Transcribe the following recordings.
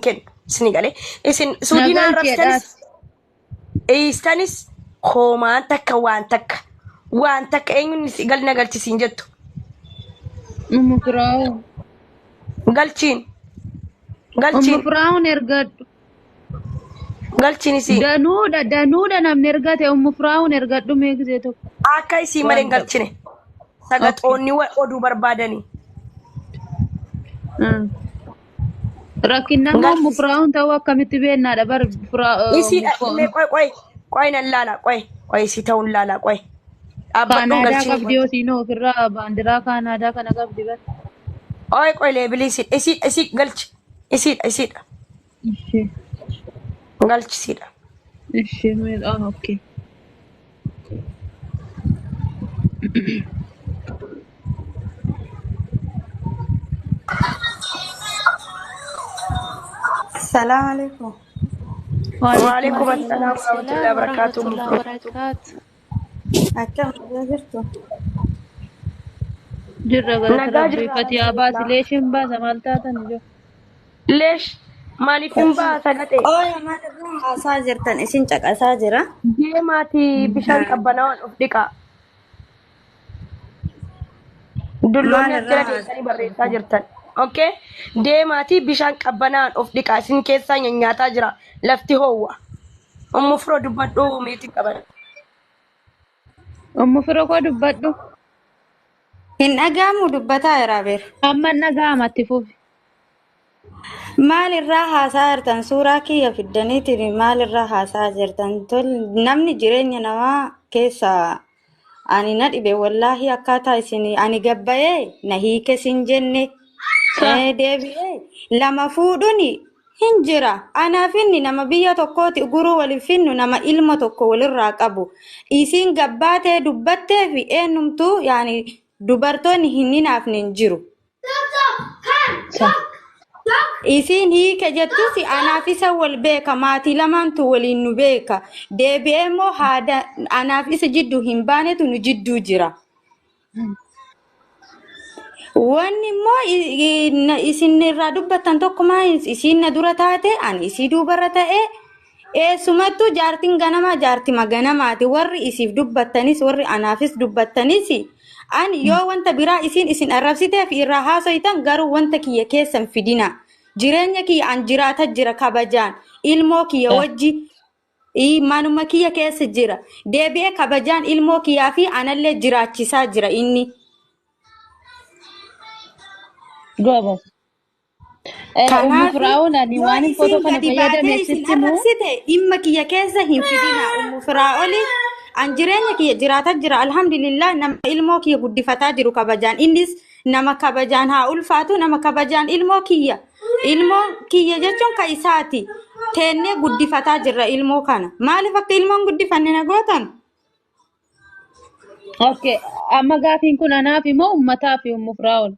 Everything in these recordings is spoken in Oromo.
kennu isin galee isin suudinaa Nagalcheedhaas. rabsanis istanis homaan takka waan takka eenyuun gal nagalchisiin jettu Umufraawu. galchiin Umufraawun ergadhu. galchiin isii Danuudha namni ergate umufraawun ergadhu meeqsee tokko. akka isii malee hin galchine sagaxoonni oduu barbaadanii. Rakkinnan moo umufraawun ta'uu akkamitti beennaadha bar Isi qoy nan laala qoy isi ta'uun laala qoy dhaabbadhuun Kaanaadaa galchine qabdi yoo siinoo ofirraa baandiraa Kaanaadaa kana qabdi bar. qoy leebilii isi galchi isiidha Ishee. galchisiidha. Ishee miidhaa okay. السلام عليكم. وعليكم السلام ورحمة الله وبركاته. أكم جرتوا؟ Jirra gara Nagaa rabbii jirra. fatiyaa baasi leeshin baasa maal taatan ijo. Leesh maaliif hin baasa gate أوه ما تبغون أساجر تن إسين تك أساجرة. deemaatii bishaan qabbanaa'aan of dhiqaa. Dulloonni Maal as jala irraa keessanii barreessaa jirtan. Okay? Deemaatii bishaan qabbanaa'aan of dhiqaa. Isin keessaa nyaataa jira. Lafti hoowwa. Ummu firoo dubbadhuu meetii qaban. Umufira koo dubbadhu. hin dhaga'amu dubbataa jira beer. Amma dhaga'amatti fufi. Maalirraa haasaa jirtan suuraa kiyya fiddaniitiin maalirraa haasaa jirtan tol namni jireenya namaa keessa ani na dhibe wallaahi akkaataa isin ani gabbayee na hiike sin jenne deebi'ee lama fuudhuni hin jira anaaf inni nama biyya tokkooti guruu waliif finnu nama ilma tokko walirraa qabu isin gabbaatee dubbattee fi eenyumtuu yaani dubartoonni hin hinaafne hin jiru. Isin hiike jettusi anaaf isa wal beeka maatii lamaantu waliin nu beeka deebi'ee immoo haada anaaf isa jidduu hin baanetu nu jidduu jira. Wanni immoo isin irraa dubbattan tokko maa isin na dura taate ani isii duubarra ta'ee eessumattuu jaartiin ganamaa jaartima ganamaati warri isiif dubbattanis warri anaafis dubbattanis ani yoo wanta biraa isin arrabsiteef irraa haasoitan garuu wanta kiyya keessan fidina jireenya kiyya an jiraata jira kabajaan ilmoo kiyya wajji manuma kiyya keessa jira deebi'ee kabajaan ilmoo kiyyaa fi anallee jiraachisaa jira inni. Goba. Umufiraa'uun ani waan hin footoo kana fayyadameef sitti moo? Dhimma kiyya keessa hin fidina umufiraa'oli an jireenya kiyya jiraata jira alhamdulillah nama ilmoo kiyya guddifataa jiru kabajaan innis nama kabajaan haa ulfaatu nama kabajaan ilmoo kiyya jechuun ka isaati teennee guddifataa jirra ilmoo kana maaliif akka ilmoon guddifanne na gootan? Okay, amma gaafiin kun anaaf moo ummataaf umufiraa'uun?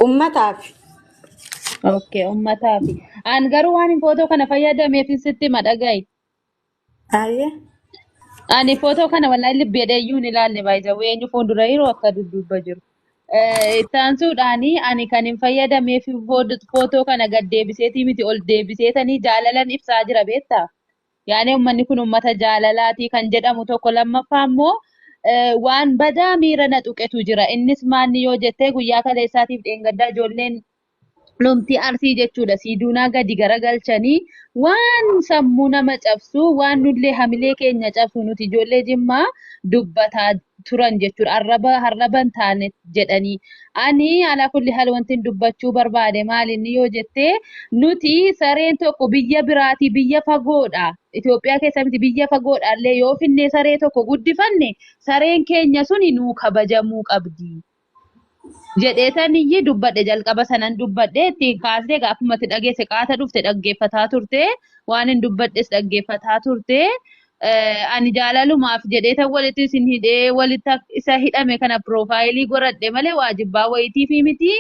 Ummataaf. Okay, ummataaf. An garuu waan hin footoo kana fayyadameef sitti madhaga'i. Ayyee. Ani footoo kana wallahi libbeedha iyyuu hin ilaalle baay'ee eenyu fuuldura yeroo akka dudduuba jiru. Taansuudhaani ani kan hin fayyadameef footoo kana gad deebiseetii miti ol deebiseetanii jaalalan ibsaa jira beektaa? Yaani uummanni kun uummata jaalalaati kan jedhamu tokko lammaffaa immoo waan badaa miira na tuqetu jira. Innis maanni yoo jettee guyyaa kaleessaatiif dheengaddaa ijoolleen lomtii arsii jechuudha. Siiduunaa gadi garagalchanii waan sammuu nama cabsu waan nullee hamilee keenya cabsu nuti ijoollee Jimmaa dubbataa turan jechuudha. Arraban taane jedhanii. Ani ala kulli haal wanti dubbachuu barbaade maalinni yoo jettee nuti sareen tokko biyya biraati biyya fagoodha. Itoophiyaa keessa miti biyya fagoodhaallee yoo finnee saree tokko guddifanne sareen keenya suni nuu kabajamuu qabdi. Jedheetaniyyi dubbadhe jalqaba sanan dubbadhe ittiin kaasee gaafumatti dhageesse qaata dhufte dhaggeeffataa turte waan hin dubbadhes dhaggeeffataa turte ani jaalalumaaf jedheetan walitti isin hidhee walitti isa hidhame kana piroofaayilii godhadhe malee waajibbaa wayitii fi miti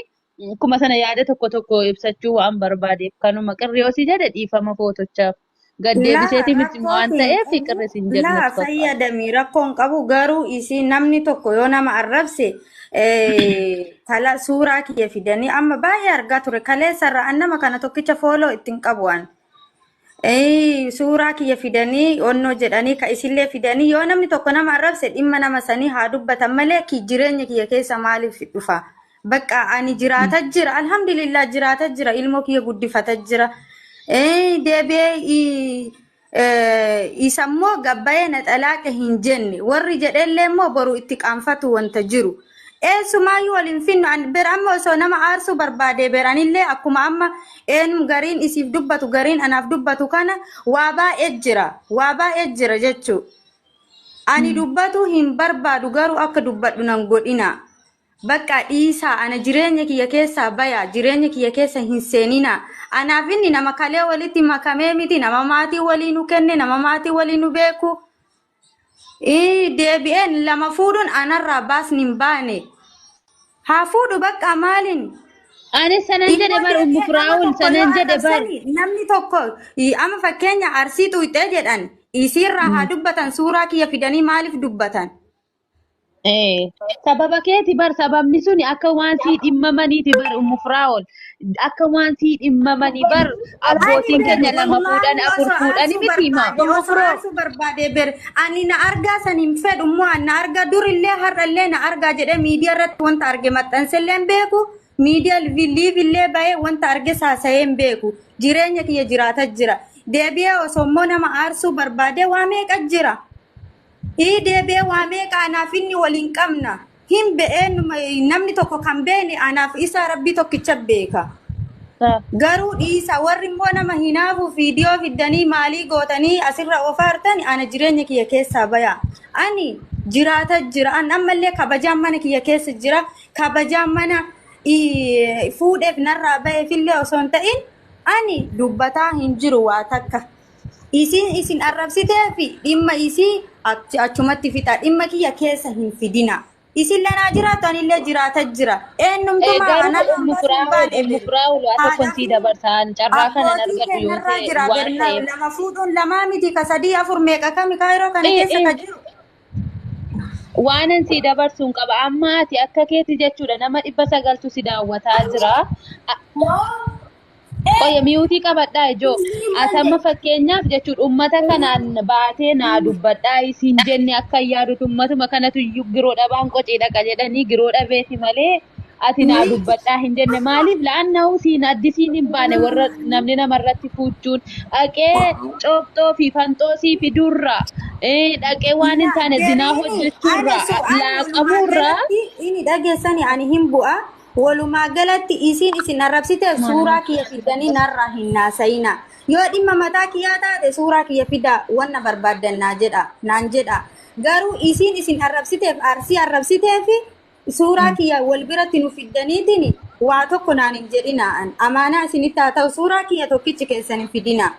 akkuma sana yaada tokko ibsachuu waan barbaadeef kanuma qirriyoosii jedhe dhiifama footochaaf. Gad La deebiseeti miti waan rakkootiin ta'eef qabu qirris hin jedhu la natti fakkaata. fayyadamii rakkoon qabu garuu isii namni tokko yoo nama arrabse kala suuraa kiyya fidanii amma baay'ee argaa ture kaleessarra an nama kana tokkicha fooloo ittiin qabu an. Suuraa kiyya fidanii onnoo jedhanii ka isillee fidanii yoo namni tokko nama arrabse dhimma nama sanii haa dubbatan malee jireenya kiyya keessa maaliif dhufa? Bakka ani jiraata jira alhamdulillah jiraata jira ilmoo kiyya guddifata jira. Deebi'ee isammoo gabbayee na xalaaqa hin jenne warri jedhellee immoo boru itti qaanfatu wanta jiru. Eessumayyuu waliin finnu ber amma osoo nama aarsuu barbaade beranillee akkuma amma eenyum gariin isiif dubbatu gariin anaaf dubbatu kana waa baay'ee jira jechuu. Ani dubbatu hin barbaadu garuu akka dubbadhu nan godhina. Bakka dhiisaa ana jireenya kiyya keessaa baya jireenya kiyya keessa hin seenina. Anaaf inni nama kalee walitti makamee miti nama maatii waliinu kenne nama maatii waliinu beeku. Deebi'een lama fuudhuun anarraa baasni hin baane. Haa fuudhu bakka maaliin? Ani sanan jedhe bar ummu firaa'ul sanan jedhe bar. Namni tokko amma fakkeenya arsii tuyxee jedhan isiirraa haa dubbatan suuraa kiyya fidanii maaliif dubbatan? Sababa keeti bar sababni suni akka waan sii dhimmamaniiti bar ummu firaa'ul akka waan sii dhimmamanii bar abbootiin keenya lama fuudhan afur fuudhani miti hima. Yoo barbaade ber ani na argaa saniin fedhu immoo na argaa durillee har'allee na argaa jedhee miidiyaa irratti wanta arge maxxansellee hin beeku. Miidiyaa liivillee baay'ee wanta arge saasa'ee hin beeku. Jireenya kiyya jiraata jira. Deebi'ee osoo immoo nama aarsuu barbaade waa meeqa jira? Deebi'ee waa meeqa anaaf inni waliin qabna. Hin be'een namni tokko kan beene anaaf isa rabbi tokkicha beeka. Garuu dhiisa warri immoo nama hinaafu viidiyoo fiddanii maalii gootanii asirra ofaartani ana jireenya kiyya keessaa baya. Ani jiraata jira an ammallee kabajaan mana kiyya keessa jira. Kabajaan mana fuudheef narraa ba'eefillee osoo hin ta'in ani dubbataa hin jiru waa takka. Isin arrabsitee fi dhimma isii achumatti fixa dhimma kiyya keessa hin fidina. Isin lanaa jiraatu anillee jiraata jira. Eenyumtumaa anarraa ummu firaa'ul waa tokkoon sii dabarsaan carraa kanan argadhu yoo ta'e waan ta'eef. Lama fuudhuun lamaa miti ka sadii afur meeqa kami kaayiroo kana keessa ka jiru. Waanan sii dabarsuun qaba amma ati akka keeti jechuudha nama 900tu si daawwataa jira. Qoya miyuutii qabadhaa ijoo atamma fakkeenyaaf jechuudha ummata kanaan baatee naa dubbadhaa isiin jenne akka yaadutu ummatuma kanatu giroo dhabaan qocee dhaqa jedhanii giroo dhabeeti malee ati naa dubbadhaa hin jenne maaliif la'anna'uu siin addisiin hin baane warra namni namarratti fuuchuun dhaqee cooqxoo fi fanxoosii fidurra dhaqee waan hin taane zinaa hojjechuurra laaqamuurra. Inni dhageessani ani hin bu'a. Walumaa galatti isin arrabsiteef suuraa kiyya fidanii narraa hin naasayina. Yoo dhimma mataa kiyyaa taate suuraa kiyya fidaa wanna barbaaddan naan jedha. Garuu isin arrabsiteef arsii arrabsiteef suuraa kiyya wal biratti nu fiddaniitiin waa tokko naan hin jedhinaan. Amaanaa isinitti haa ta'u suuraa kiyya tokkichi keessan hin fidina.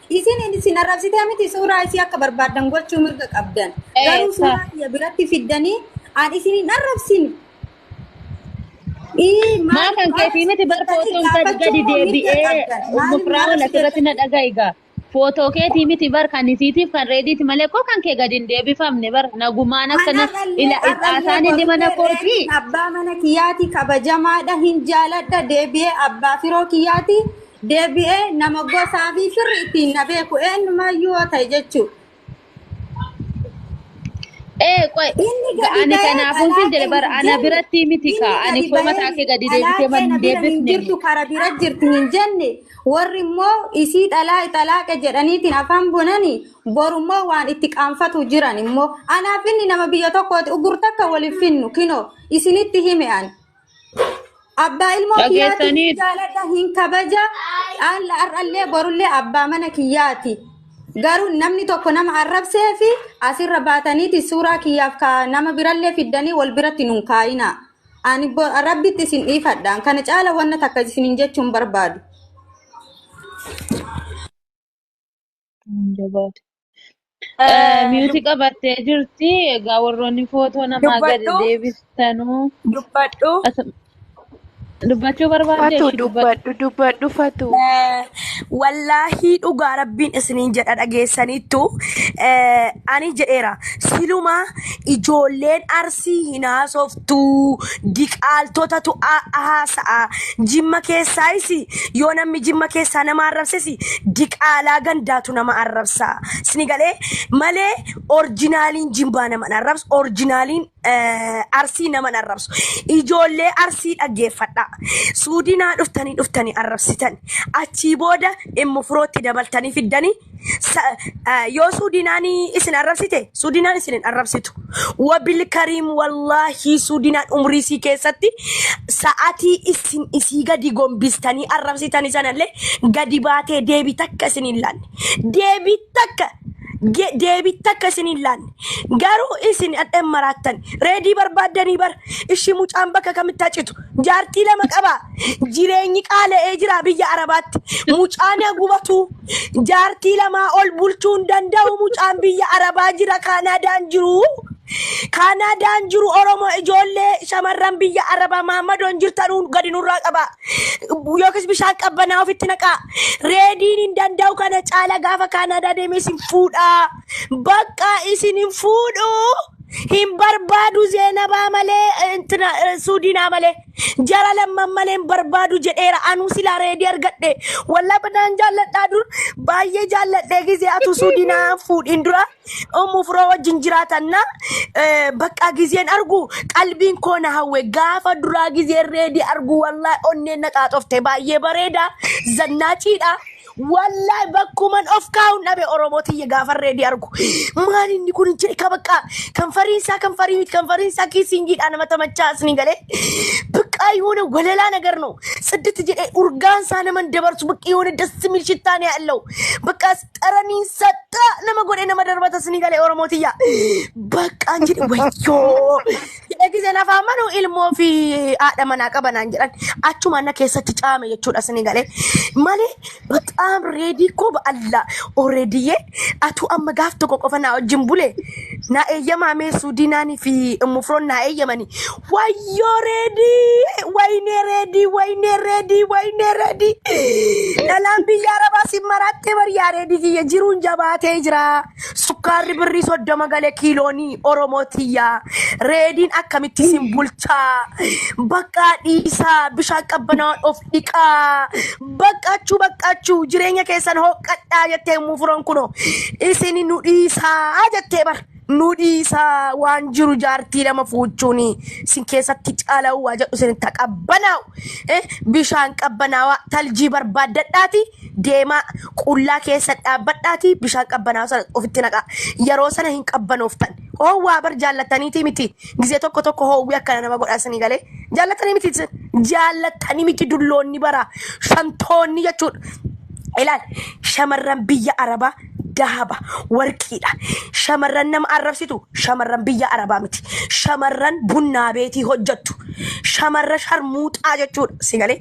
Isin arrabsitee miti suuraa isii akka barbaaddan gochuu mirga qabdan. Garuu suuraa kiyya biratti fiddanii aan isin hin arrabsine. Maa kan keetii miti bar footoon gadi deebi'ee ummu firaa'ul asirratti na dhaga'iga. Footoo keetii miti bar kan isiitiif kan reediiti malee koo kan kee gadi hin deebifamne bar nagumaan akkana haasaan inni mana kooti. Abbaa mana kiyyaati kabajamaadha hin jaaladha deebi'ee abbaa firoo kiyyaati deebi'ee nama gosaa fi firri ittiin na beeku eenyumayyuu yoo ta'e jechuudha. Qoy ani kanaafuu fin jedhe bar ana biratti miti ka ani koo mataa kee gadi deebisee man deebifne. Jirtu kara bira jirti hin jenne warri immoo isii xalaaqa jedhaniitiin afaan bunanii borummoo waan itti qaanfatu jiran immoo anaaf inni nama biyya tokkooti ugurta akka waliif finnu kinoo isinitti hime an. Abbaa ilmoo kiyyaati jaaladha hin kabaja har'allee borullee abbaa mana kiyyaati. Garuu namni tokko nama arrabsee fi asirra baataniiti suuraa kiyyaaf ka nama birallee fiddanii wal biratti nun kaayina. Ani rabbitti isin dhiifadhaan kana caala wanna takka isinin jechuun barbaadu. Miyuutii qabattee jirti egaa warroonni footoo namaa gadi deebistanuu. Dubbadhu. dubbachuu barbaadde Fatu ishi dubbadhu. dubbadhu fatu. Wallahi dhugaa rabbiin isiniin jedha dhageessaniittu ani jedheera siluma ijoolleen arsii hin haasoftu diqaaltotatu haasa'a jimma keessaayis yoo namni jimma keessaa nama arrabses diqaalaa gandaatu nama arrabsa sini galee malee orjinaaliin jimbaa nama arrabsu orjinaaliin arsii nama arrabsu ijoollee arsii dhaggeeffadha suudinaa dhuftanii arrabsitan achi booda immoo firootti dabaltanii fiddanii yoo suudinaanii isin arrabsite suudinaan isin arrabsitu wabil kariim wallahi suudinaan umriisii keessatti sa'atii isin isii gadi gombistanii arrabsitanii sanallee gadi baatee deebii takka isin hin laanne deebii takka isin hin laanne garuu isin adhan maraattan reedii barbaaddanii bar ishi mucaan bakka kamitti hacitu jaartii lama qaba jireenyi qaala'ee jira biyya arabaatti mucaan gubatu jaartii lama ol bulchuu hin danda'u mucaan biyya arabaa jira Kaanaadaan jiru Oromoo ijoollee shamarran biyya arabaa Maammadoon jirtanuun gadi nurraa qaba yookiis bishaan qabbanaa ofitti naqa reediin hin danda'u kana caala gaafa Kaanaadaa deemee isin fuudhaa bakka isin hin fuudhuu hin barbaadu Zeenabaa malee Suudinaa malee jara lamman malee hin barbaadu jedheera anuu silaa reedii argadhe wallaahi banaan jaalladhaa dur baay'ee jaalladhee gizee atu Suudinaa fuudhin dura firoo wajjin jiraatanna bakka gizeen argu qalbiin koo na hawwe gaafa duraa gizeen reedii argu wallaahi onneen na qaaxofte baay'ee bareeda zannaaciidha wallahi bakkuman of kaa'uun dhabe Oromootii gaafa reedii argu maal inni kun jedhe kabaqaa kan fariinsaa kiisingiidhaan nama tamachaa asni galee baqaa የሆነ ወለላ ነገር ነው ጽድት ጀደ ኡርጋን ሳነመን ደበርሱ በቃ የሆነ ደስ የሚል ሽታ ነው ያለው በቃ ጠረኒን ሰጣ ለመጎዴ ነው መደርበተ ስኒ ጋር ኦሮሞቲያ በቃ እንጂ ወዮ የጊዜ ናፋማ ነው ኢልሞ ፊ አደመና ቀበና እንጀራን አቹ ማና ከሰት ጫመ የቹዳ ስኒ ጋር ማለ በጣም ሬዲ ኮ በአላ ኦሬዲ አቱ አመጋፍ ተቆቆፈና ጅምቡሌ ና ኤየማሜ ሱዲናኒ ፊ እሙፍሮና ኤየማኒ ወዮ ሬዲ wayne ready dalambi yaraba simaratte bar ya ready ki jirun jabate jira sukari birri soddoma gale kiloni oromotiya readin akamitti simbulcha bakka isa bisha qabana of dika bakkachu jirenya kesan hoqqadha jette mufron kuno isini nudisa ajette bar nudisa wanjiru jarti lama fuchuni sin keessatti caalaa wajadu sin taqabbanaw bishaan qabbanawa talji barbaaddadhaati deema qullaa keessa dhaabbadhaati bishaan qabbanawa sana ofitti naqa yeroo sana hin qabbanoftan waa bar jaallataniiti miti gizee tokko hoowi akkana nama godhaasanii galee jaallatanii miti dulloonni bara shantoonni jechuudha ilaal shamarran biyya arabaa dahaba warqiidha shamarran nama arrabsitu shamarran biyya arabaa miti shamarran bunna beetii hojjattu shamarra sharmuuxaa jechuudha sigalee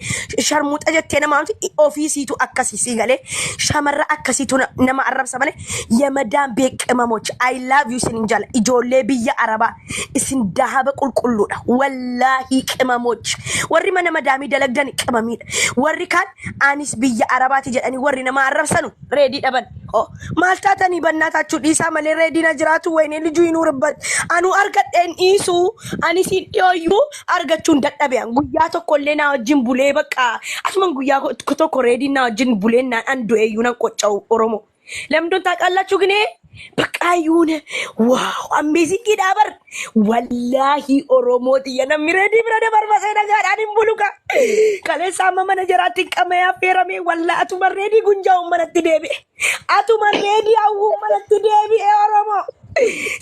sharmuuxa jettee nama ofiisiitu akkasi sigalee shamarra akkasiitu nama arrabsa malee yamadaan beekamamoch I love you sin jala ijoollee biyya arabaa isin dahaba qulqulluudha wallaahi qamamoch warri mana madaamii dalagdan qamamiidha warri kaan anis biyya arabaati jedhani warri nama arrabsanu reedii dhaban maltatani bannatachu dhiisa malee reedina jiraatu wayne liju inuurbat anu argadhen isu ani sidhiyoyu argachuun dadhabean guyyaa tokkollee na wajjin bulee baqa asuman guyyaa tokko reedina wajjin buleen naan andu'eeyyuu nan qocca'u oromo lamdon taaqallachu gine baqaayuun wow amazing dabar wallahi oromooti yana miredi birada barbasee nagaadhaan hin buluka kale sama mana jiraatti qamee affeerame wallahi atuma reedi gunjaa ummanatti deebi atuma reedi awwu ummanatti deebi oromo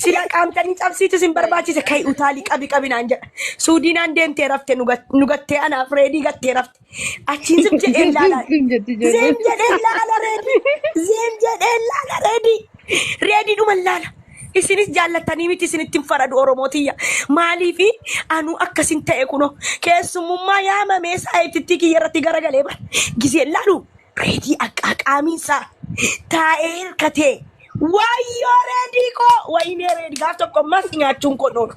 sila qaamtanii cabsiitu sin barbaachise kai utaalii qabi naan jedha suudinaan deemtee rafte nugattee anaaf reedii gattee rafte achiin zim jedhee laala reedii reedi dhuma laala isinis jaallatanii miti isinitti faradu oromootiya maaliifi anu akkasin ta'e kuno keessumummaa yaamamee saayititti kiyyarratti garagalee bar gisee laalu reedi aqaaqaamiinsa taa'ee katee wayyo reedi ko wayne reedi gaaf tokko mas nyaachuun ko noonu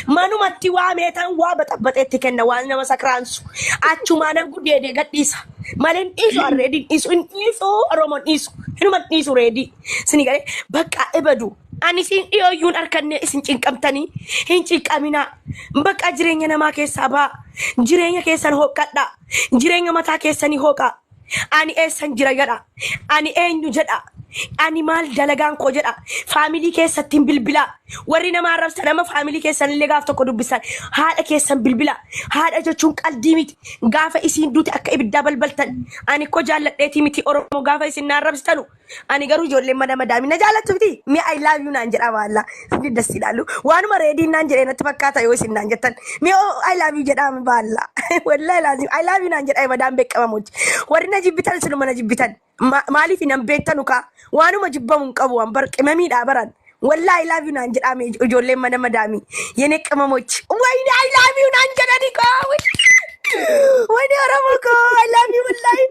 manumatti waa meetan waa baxabaxeetti kenna waan nama sakraansu achumaan guddeede gadhiisa malen dhiisu arreedi dhiisu in dhiisu oromoon dhiisu hinuma dhiisu reedi sini galee bakka ebadu ani sin dhiyoyyuun arkanne isin cinqamtanii hin cinqamina bakka jireenya namaa keessaa baa jireenya keessan hoqqadha jireenya mataa keessanii hoqa ani eessan jira jedha ani eenyu jedha ani maal dalagaan koo jedha faamilii keessattiin bilbila warri nama arrabsa nama faamilii keessan illee gaaf tokko dubbisan haadha keessan bilbila haadha jechuun qalbii miti gaafa isiin duuti akka ibiddaa balbaltan ani ko jaalladheetii miti oromoo gaafa isin na arrabsitanu ani garuu ijoolleen mana daami na jaallattu miti mi I love you naan jedha waalla ni dassi ilaalu waanuma reediin naan jedhee natti fakkaata yoo isin naan jettan mi I love you jedha baalla wallahi lazim I love you naan jedha madaan beekamamuuti warri na jibbitan sinuma na jibbitan maaliif nan beektanu ka waanuma jibbamuun qabu waan barqimamiidha baran wallahi I love you naan jedha ijoolleen mana madaami yene qamamochi wayne I love you naan jedhani ko wayne oromoo I love you wallahi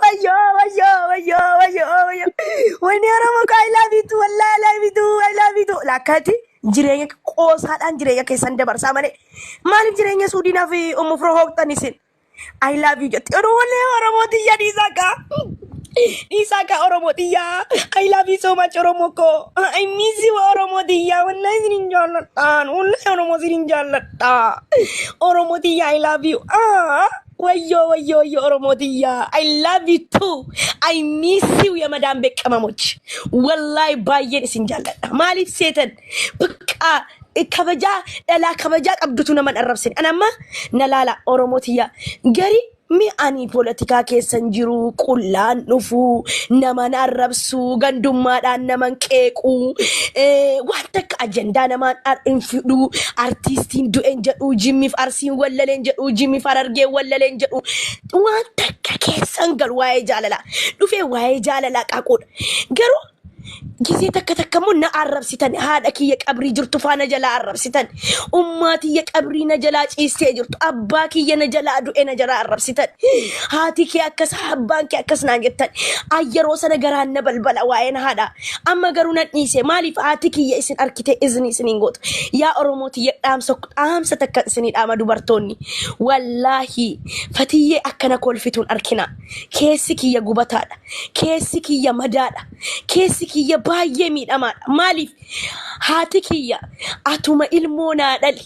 wayo wayne oromoo I love you too wallahi I love you too lakati jireenya qoosaadhaan jireenya keessan dabarsaa malee maaliif jireenya suudinaa fi umufroo hoqtan isin I love you jetti oromoo tiyya Isaka oromoo tiyya I love you so much oromoo ko I miss you oromoo tiyya wallahi sirin jaalladhaan wallahi oromoo sirin jaalladha oromoo tiyya I love you wayo oromoo tiyya I love you too I miss you ya madam beekamamochi wallahi baay'een isin jaalladha maaliif seetan bakka kabaja dala kabaja qabdutu naman arrabsin anamma nalala oromoo tiyya gari mi ani politika keessan jiru qullaan dhufu naman arrabsu gandummaadhaan naman qeequ waan takka ajandaa naman infidu artistiin du'en jedhu jimmiif arsiin wallaleen jedhu jimmiif arargee wallaleen jedhu waan takka keessan galu waa'ee jaalala dhufee waa'ee jaalala qaquudha garuu ጊዜ ተከተከሙ እና አረብሲተን ሃዳኪ የቀብሪ ጅርቱ ፋና ጀላ አረብሲተን ኡማቲ የቀብሪ ነጀላ ጪስቴ ጅርቱ አባኪ የነጀላ ዱኤ ነጀላ አረብሲተን ሃቲኪ ያከስ ሐባንኪ ያከስ ናንጀተን አየሮ ሰነገራነ በልበላ ዋይን ሃዳ አመገሩ ነጥኒሴ ማሊፍ ሃቲኪ የኢስን አርኪቴ ኢዝኒ ስኒንጎት ያ ኦሮሞቲ የዳምሰ ተከስኒ ዳማ ዱበርቶኒ ወላሂ ፈትዬ አከነ ኮልፊቱን አርኪና ኬስኪ የጉበታዳ ኬስኪ የመዳዳ ኬስኪ baay'ee miidhamaadha maaliif haati kiyya atuma ilmoo naa dhali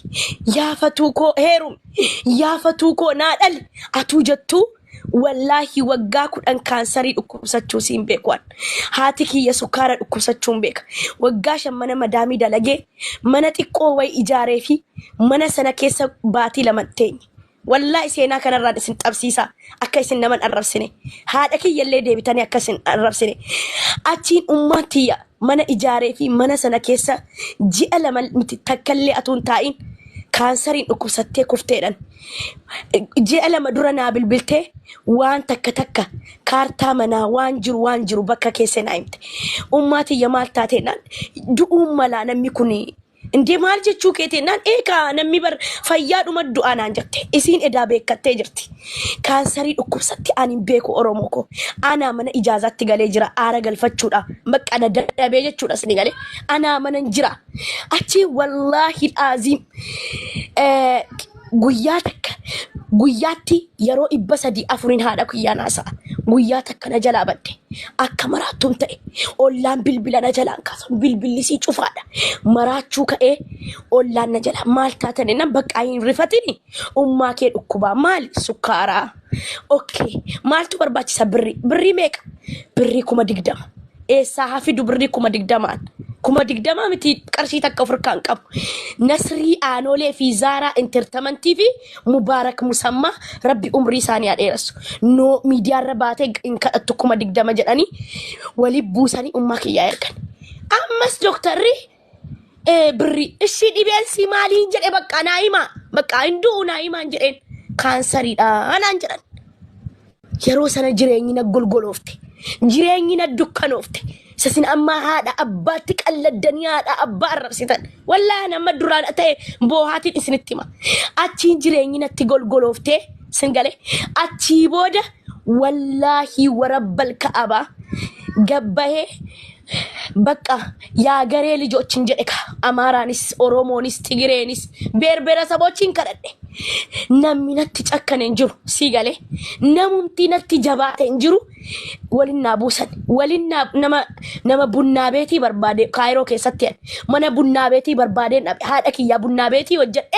yaafatuu koo heerum yaafatuu koo naa dhali atuu jettuu wallahi waggaa 10 kaansarii dhukkubsachuu siin beekwaan haati kiyya sukkaara dhukkubsachuun beeka waggaa 5 mana madaamii dalagee mana xiqqoo way ijaaree fi mana sana keessa baatii lama teenye wallahi seenaa kanarraa isin xabsiisa akka isin naman arrabsine haadha kiyyallee deebitanii akka isin arrabsine achiin ummatiya mana ijaaree fi mana sana keessa ji'a lama takkallee atuun taa'in kaansariin dhukkubsattee kufteedhan ji'a lama dura naa bilbiltee waan takka kaartaa manaa waan jiru bakka keessa naa himte ummatiya maal taateenaan du'uun malaa namni kuni Inde maal jechuu keetenaan eeka namni bar fayyaadhuma du'aanaan jette isiin edaa beekattee jirti kaansarii dhukkubsatti ani beeku oromoo ko ana mana ijaazaatti galee jira aara galfachuudha maqana dadhabee jechuudha sini galee ana mana jira achi wallahi azim guyyaa takka guyyaatti yeroo 304 haadha kiyyaana sa'a guyyaa takka na jalaa badde akka maraattuun ta'e ollaan bilbila na jalaan kaasa bilbilli si cufaadha maraachuu ka'ee ollaan na jala maal taatane nan bakka hin rifatini ummaa kee dhukkubaa maal sukkaaraa okay maaltu barbaachisa birri meeqa birri 20 eessaa hafidu birri 20 miti qarshii takka furkaan qabu nasrii aanolee fi zaaraa entertainmentii fi mubaarak musamma rabbi umrii isaanii dheeressu no miidiyaa irra baatee kadhattu 20 jedhanii wali buusanii ummaa kiyyaa ergan ammas doktarri birri ishii dhibeensi maaliin jedhe bakka naayima bakka hinduu naayimaan jedheen kaansariidha anaan jedhan yeroo sana jireenyi na golgoloofte jireenyi na dukkanoofte sasin amma haadha abbaatti qalladanii haadha abbaa arrabsitan wallahi nama duraan ta'e boohaatiin isinitti hima achiin jireenyi natti golgoloofte singale achii booda wallahi warabbal ka'aba ገባሄ በቃ ያገሬ ልጆችን ጀደካ አማራንስ ኦሮሞንስ ትግሬንስ ብሔረሰቦችን ከረደ ነሚነት ጨከነ እንጅሩ ሲገሌ ነሙንቲነት ጀባተ እንጅሩ ወልና ቡሰን ወልና ነማ ቡና ቤቲ በርባዴ ካይሮ ከሰት ያን መነ ቡና ቤቲ በርባዴ ሃዳ ኪያ ቡና ቤቲ ወጀደ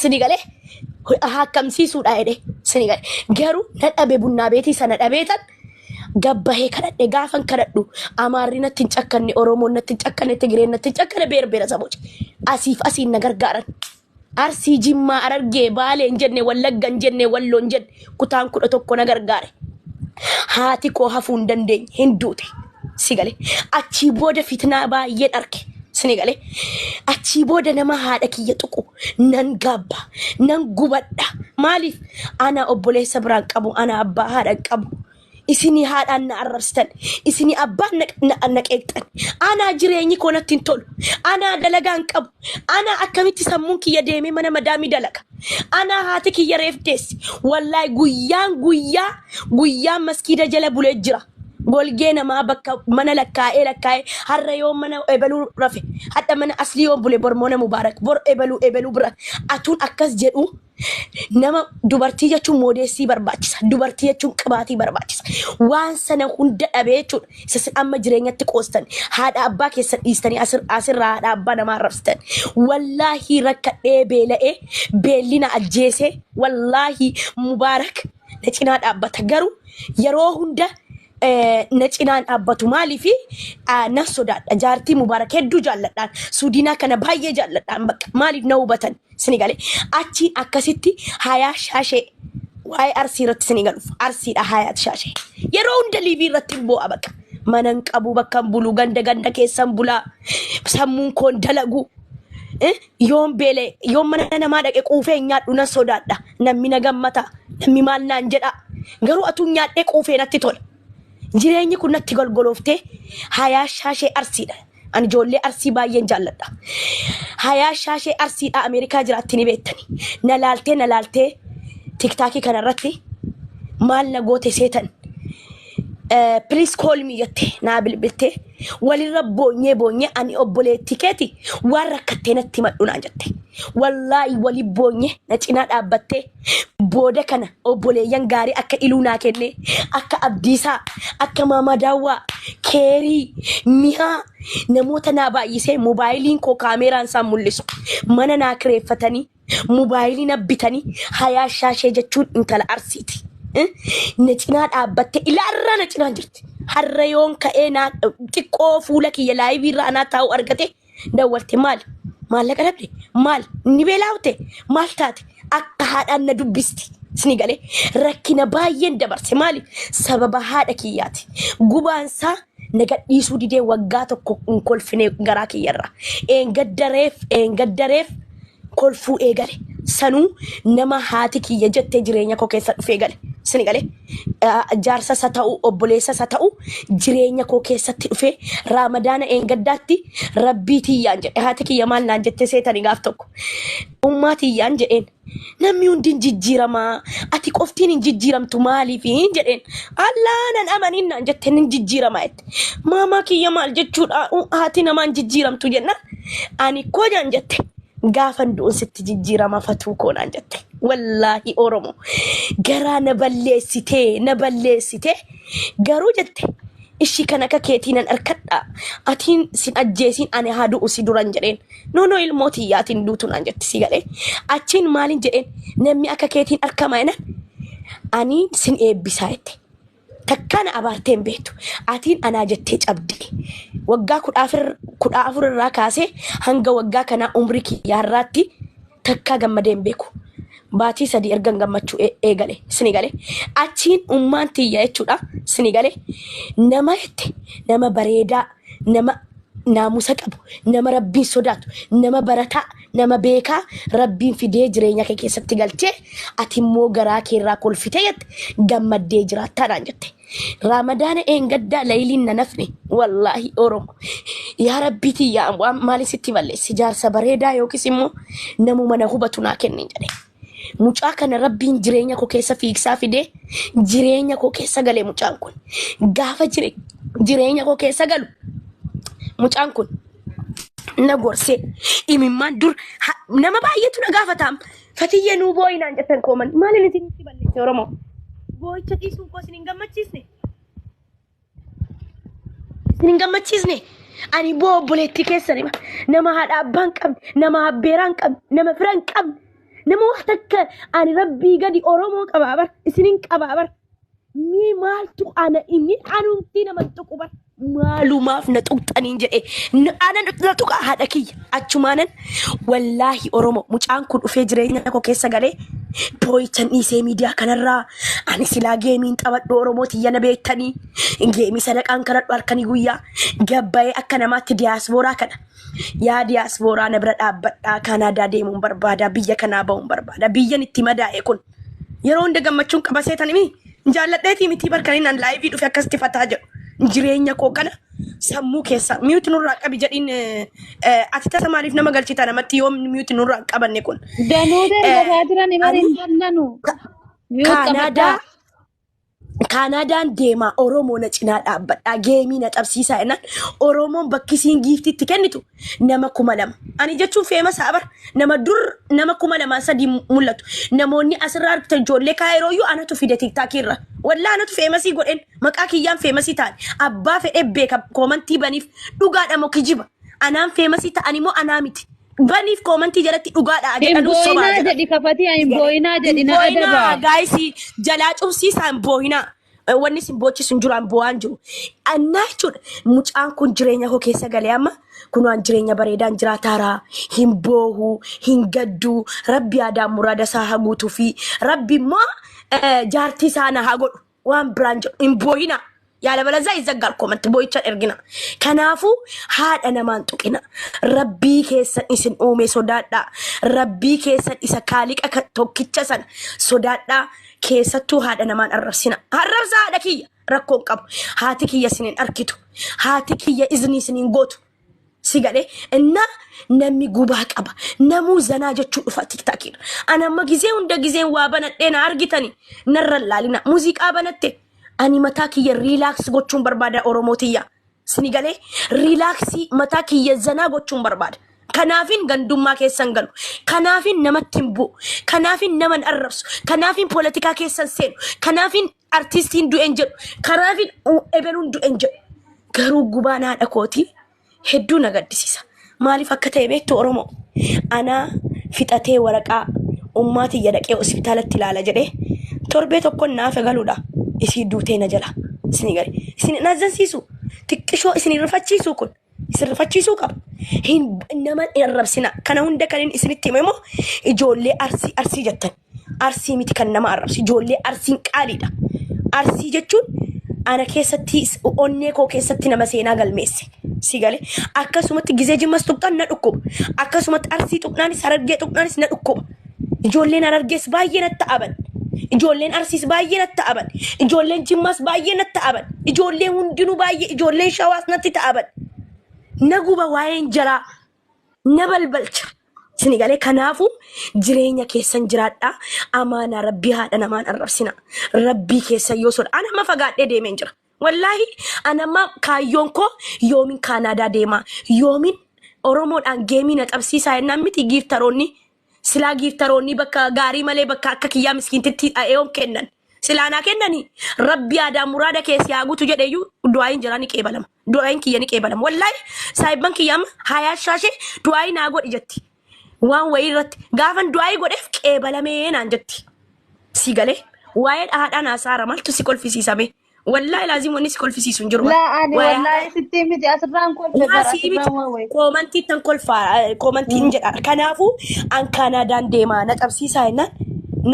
ስኒገሌ ሀከምሲሱ ዳይደ ስኒገሌ ገሩ ነጠበ ቡና ቤቲ ሰነዳቤታን ገባሄ ከረደ ጋፈን ከረዱ አማሪነት ትንጨከነ ኦሮሞነት ትንጨከነ ትግሬነት ትንጨከነ ብሔረሰቦች አሲፍ አሲን ነገር ጋራን አርሲ ጅማ አረርጌ ባሌ እንጀነ ወለጋ እንጀነ ወሎ እንጀን ኩታን ኩደ ቶኮ ነገር ጋር ሃቲ ኮ ሀፉ እንደንደኝ ሂንዱቴ ሲገሌ አቺ ቦደ ፊትና ባየ ዳርኬ ስኒገሌ አቺ ቦደ ነማ ሃደክ የጥቁ ነን ጋባ ነን ጉበዳ ማሊፍ አና ኦቦሌ ሰብራን ቀቡ አና አባ ሃዳ ቀቡ isini haadhaan arrabstan isini abbaan naqeexan ana jireenyi koonattiin tolu ana dalagaan qabu ana akkamitti sammuun kiyya deemee mana madaamii dalaga ana haati kiyya reeftees wallahi guyyaan maskiida jala bulee jira golgee namaa bakka mana lakkaa'ee harra yoo mana ebaluu rafe hadda mana aslii yoo bule bormoona mubaarak bor ebaluu bira atuun akkas jedhu nama dubartii jechuun moodeessii barbaachisa dubartii jechuun qibaatii barbaachisa waan sana hunda dhabee jechuudha isa amma jireenyatti qoostan haadha abbaa keessan dhiistanii asirraa haadha abbaa namaa arrabsitan wallaahi rakkadhee beela'ee beellina ajjeesee wallaahi mubaarak na cinaa dhaabbata garuu yeroo hunda na cinaan dhaabbatu maaliifi na sodaadha jaartii mubaarak hedduu jaalladhaan suudinaa kana baay'ee jaalladhaan bakka maaliif na hubatan sinigale achi akkasitti hayaa shaashee waa'ee arsii irratti sinigaluuf arsiidha hayaat shaashee yeroo hunda liivii irratti bu'a bakka manan qabu bakka bulu ganda keessan bulaa sammuun koon dalagu yoon beelee yoon mana namaa dhaqe quufee nyaadhu na sodaadha namni na gammata namni maal naan jedha garuu atuu nyaadhee quufee natti tola jireenyi kun natti golgolooftee hayaa shaashee arsiidha ani ijoollee arsii baay'een jaalladha hayaa shaashee arsiidha Ameerikaa jiraatti ni beektani na laaltee tiktaakii kanarratti maal na goote seetan please call me yatte na bilbilte walirra boonye ani obboleetti keeti waan rakkattee natti madhunaa jette wallahi wali boonye na cinaa dhaabbatte booda kana obboleeyyan gaarii akka iluunaa kenne akka abdiisaa akka maamadaawaa keerii mihaa namoota naa baay'isee moobaayiliin koo kaameeraan isaan mul'isu mana naa kireeffatanii moobaayilii na bitanii hayaa shaashee jechuun intala arsiiti na cinaa dhaabbatte ilaarra na cinaa jirti harra yoon ka'ee naa xiqqoo fuula kiyya laayivii irraa anaa taa'u argate dawwalte maallaqa dhabde maal ni beelaawte maal taate akka haadhaan na dubbisti sinigale rakkina baay'een dabarse maali sababa haadha kiyyaati gubaansaa nagadhiisuu didee waggaa tokko kolfine garaa kiyyarra eengaddareef kolfuu eegale sanuu nama haati kiyya jettee jireenya koo keessa dhufee gale sinigale jaarsa sa ta'u obboleessa sa ta'u jireenya koo keessatti dhufee raamadaana eengaddaatti rabbii tiyyaan jedhe haati kiyya maal naan jettee seetanii gaaf tokko ummaa tiyyaan jedheen namni hundi jijjiiramaa ati qoftiin hin jijjiiramtu maaliif hin jedheen allaanan amanin naan jettee hin jijjiiramaa jette maamaa kiyya maal jechuudha haati namaan jijjiiramtu jenna ani koo jaan jette gaafan du'un sitti jijjiirama fatuu koonaan jette wallahi oromo garaa na balleessite garuu jette ishi kana akka keetiinan arkadha atiin sin ajjeesin ani haadu usi duran jedheen no ilmooti yaatiin duutunaan jetti si galee achiin maalin jedheen namni akka keetiin arkama ena ani sin eebbisaa jette takkana abaarteen beektu atiin anaa jettee cabdi waggaa 14 irraa kaasee hanga waggaa kana umrii kiyyaarraatti takka gammadeen beeku baatii 3 ergan gammachuu eegale sinigale achiin ummaan tiyya jechuudha sinigale nama jette nama bareedaa nama naamusa qabu nama rabbiin sodaatu nama barataa nama beekaa rabbiin fidee jireenya kee keessatti galchee ati immoo garaa kee irraa kolfite jette gammaddee jiraattaadhaan jette raamadaana eengaddaa layliin na nafne wallahi oromo yaa rabbii tiyyaa maali sitti balleessi jaarsa bareedaa yookiis immoo namuma na hubatu naa kennin jedhe mucaa kana rabbiin jireenya koo keessa fiigsaa fidee jireenya koo keessa galee mucaan kun gaafa jireenya koo keessa galu mucaan kun na gorsee imimmaan dur nama baay'eetu na gaafataam Fatiyyee nuu boo'inaan jettan kooman maaliin isinitti balleesse Oromoo boo'icha dhiisuun koo isin hin gammachiisne ani boo obboleettii keessan nama haadha abbaa hin qabne nama abbeeraa hin qabne nama fira hin qabne nama waan takka ani rabbii gadi Oromoo qabaabar isinin qabaabar mi maaltu ana inni anumti nama tuqubar maalumaaf na tuqxaniin jedhe ana na tuqa haadha kiyya achumaanan wallaahi Oromoo mucaan kun dhufee jireenya koo keessa galee boo'ichan dhiisee miidiyaa kanarraa ani silaa geemiin taphadhu Oromoo tiyya na beektanii geemii sadaqaan kanadhu halkanii guyyaa gabbayee akka namaatti diyaasbooraa kana yaa diyaasbooraa na bira dhaabbadhaa Kanaadaa deemuun barbaada biyya kanaa ba'uun barbaada biyyan itti madaa'e kun yeroo hunda gammachuun qabaseetanimi jaalladheetii miti barkaniin an laayivii dhufe akkasitti fataa jedhu jireenya koo kana sammuu keessa miyuuti nurraa qabi jedhiin ati tasa maaliif nama galchita namatti yoo miyuuti nurraa qabanne kun danuu darbataa jiran imariin jannanu Kaanaadaan deemaa Oromoo na cinaa dhaabbadhaa geemii na qabsiisaa jennaan Oromoon bakkisiin giiftitti kennitu nama 2,000 ani jechuun feema saabar nama dur nama 2,300 mul'atu namoonni asirraa argitan ijoollee kaayirooyyuu anatu fide tiktaakiirra wallaa anatu feemasii godhen maqaa kiyyaan feemasii ta'an abbaa fedhee beeka koomantii baniif dhugaadha moo kijiba anaan feemasii ta'an immoo anaa miti baniif koomantii jalatti dhugaadha jedhanu sobaa jedhi kafatii ayin boo'inaa jedhi na adaba gaayisii jalaa cubsiisaan boo'inaa wanni sin boochisun jiraan bu'aan jiru annaa jechuudha mucaan kun jireenya koo keessa galee amma kunwaan jireenya bareedaan jiraataaraa hin boohu hin gadduu rabbi aadaan muraada isaa haa guutuu fi rabbi immoo jaartii isaa na haa godhu waan biraan jedhu hin boo'inaa yaala balazaa izaggaal koomatti boo'ichaan ergina kanaafuu haadha namaan tuqina rabbii keessan isin uume sodaadhaa rabbii keessan isa kaaliqa tokkicha sana sodaadhaa keessattuu haadha namaan arrabsina arrabsa haadha kiyya rakkoon qabu haati kiyya isinin arkitu haati kiyya izni isinin gootu si galee inna namni gubaa qaba namuu zanaa jechuu dhufa tiktaakiidha ana amma gizee hunda gizeen waa banadhee na argitani narra laalina muuziqaa banatte ani mataa kiyya riilaaks gochuun barbaada Oromootiyya sini galee riilaaksii mataa kiyya zanaa gochuun barbaada kanaafin gandummaa keessan galu kanaafin namatti hin bu'u kanaafin naman arrabsu kanaafin poolitikaa keessan seenu kanaafin artistiin du'en jedhu kanaafin ebeluun du'en jedhu garuu gubaan haadha kootii hedduu na gaddisiisa maaliif akka ta'e beektu Oromoo anaa fixatee waraqaa ummaatiyya dhaqee hospitaalatti ilaala jedhee torbee tokkoon naaf galuudha isii duutee na jala isini gari isini nazansiisu xiqqishoo isini rifachiisu kun isin rifachiisuu qaba hin nama arrabsina kana hunda kan isinitti himemoo ijoollee arsii jettan arsii miti kan nama arrabsi ijoollee arsiin qaaliidha arsii jechuun ana keessatti onnee koo keessatti nama seenaa galmeesse si galee akkasumatti gizee jimmas tuqxan na dhukkuba akkasumatti arsii tuqnaanis harargee tuqnaanis na dhukkuba ijoolleen harargees baay'ee natti ta'aban ijoolleen arsiis baay'ee natti ta'aban ijoolleen jimmas baay'ee natti ta'aban ijoolleen hundinuu baay'ee ijoolleen shawaas natti ta'aban naguba waa'een jaraa na balbalcha sini galee kanaafu jireenya keessan jiraadhaa amaana rabbii haadha namaan arrabsina rabbii keessan yoo soda ana ma fagaadhee deemeen jira wallaahi ana ma kaayyoon koo yoomin Kaanaadaa deemaa yoomin Oromoodhaan geemii na qabsiisaa jennaan miti giiftaroonni silaa giiftaroonni bakka gaarii malee bakka akka kiyyaa miskiintitti dha'eeyoon kennan silaanaa kennanii rabbi aadaan muraada keessi haa guutu jedheeyyuu du'aayin jiraa ni qeebalama du'aayin kiyya ni qeebalama wallaahi saayibban kiyyaama hayaa shaashee du'aayin haa godhi jetti waan wayii irratti gaafan du'aayi godheef qeebalamee naan jetti si galee waa'ee haadhaan haasaara maaltu si kolfisiisame wallaahi laazim wanni si kolfisiisu hin jiru laa ani wallaahi sitti miti asirraan kolfe koomantii tan kolfaa koomantiin jedha kanaafuu an Kaanaadaan deemaa na qabsiisaa jennaan